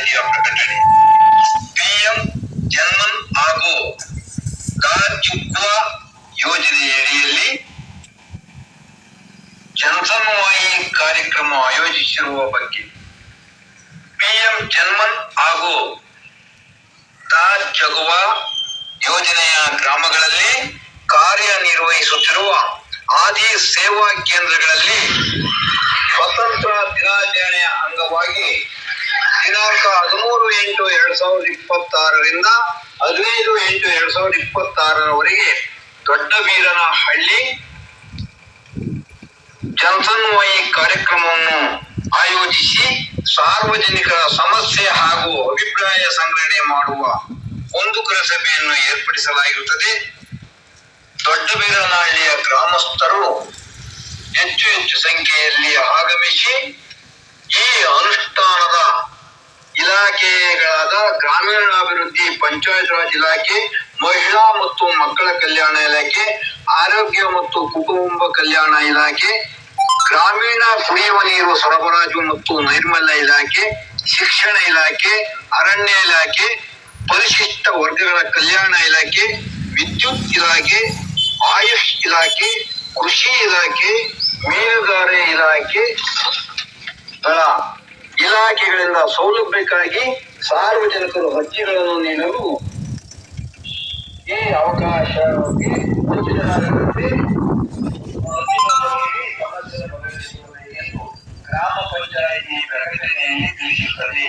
ಪಂಚಾಯಿತಿಯ ಪ್ರಕಟಣೆ. ಪಿಎಂ ಜನ್ಮನ್ ಹಾಗೂ ಗಾಜುಗ್ವ ಯೋಜನೆಯಡಿಯಲ್ಲಿ ಜನಸಂವಾದಿ ಕಾರ್ಯಕ್ರಮ ಆಯೋಜಿಸಿರುವ ಬಗ್ಗೆ. ಪಿಎಂ ಜನ್ಮನ್ ಹಾಗೂ ಗಾಜುಗ್ವ ಯೋಜನೆಯ ಗ್ರಾಮಗಳಲ್ಲಿ ಕಾರ್ಯನಿರ್ವಹಿಸುತ್ತಿರುವ ಆದಿ ಸೇವಾ ಕೇಂದ್ರಗಳಲ್ಲಿ ಸ್ವತಂತ್ರ ದಿನಾಚರಣೆಯ ಅಂಗವಾಗಿ ದಿನಾಂಕ 13/8/2026 15/8/2026 ದೊಡ್ಡಬೀರನಹಳ್ಳಿ ಜನಸಂವಾದಿ ಕಾರ್ಯಕ್ರಮವನ್ನು ಆಯೋಜಿಸಿ ಸಾರ್ವಜನಿಕರ ಸಮಸ್ಯೆ ಹಾಗೂ ಅಭಿಪ್ರಾಯ ಸಂಗ್ರಹಣೆ ಮಾಡುವ ಕುಂದುಕೊರ ಸಭೆಯನ್ನು ಏರ್ಪಡಿಸಲಾಗಿರುತ್ತದೆ. ದೊಡ್ಡಬೀರನಹಳ್ಳಿಯ ಗ್ರಾಮಸ್ಥರು ಹೆಚ್ಚು ಸಂಖ್ಯೆಯಲ್ಲಿ ಆಗಮಿಸಿ ಈ ಅನುಷ್ಠಾನದ ಇಲಾಖೆಗಳಾದ ಗ್ರಾಮೀಣಾಭಿವೃದ್ಧಿ, ಪಂಚಾಯತ್ ರಾಜ್ ಇಲಾಖೆ, ಮಹಿಳಾ ಮತ್ತು ಮಕ್ಕಳ ಕಲ್ಯಾಣ ಇಲಾಖೆ, ಆರೋಗ್ಯ ಮತ್ತು ಕುಟುಂಬ ಕಲ್ಯಾಣ ಇಲಾಖೆ, ಗ್ರಾಮೀಣ ಕುಡಿಯುವ ನೀರು ಸರಬರಾಜು ಮತ್ತು ನೈರ್ಮಲ್ಯ ಇಲಾಖೆ, ಶಿಕ್ಷಣ ಇಲಾಖೆ, ಅರಣ್ಯ ಇಲಾಖೆ, ಪರಿಶಿಷ್ಟ ವರ್ಗಗಳ ಕಲ್ಯಾಣ ಇಲಾಖೆ, ವಿದ್ಯುತ್ ಇಲಾಖೆ, ಆಯುಷ್ ಇಲಾಖೆ, ಕೃಷಿ ಇಲಾಖೆ, ಮೀನುಗಾರಿಕೆ ಇಲಾಖೆಗಳಿಂದ ಸೌಲಭ್ಯಕ್ಕಾಗಿ ಸಾರ್ವಜನಿಕರು ಅರ್ಜಿಗಳನ್ನು ನೀಡಲು ಈ ಅವಕಾಶಕ್ಕೆ ಸೂಚಿಸಲಾಗಿರುತ್ತದೆ. ಸಮಸ್ಯೆ ಬಗೆಹರಿಸುವುದು ಎಂದು ಗ್ರಾಮ ಪಂಚಾಯಿತಿ ಪ್ರಕಟಣೆಯಲ್ಲಿ ತಿಳಿಸುತ್ತದೆ.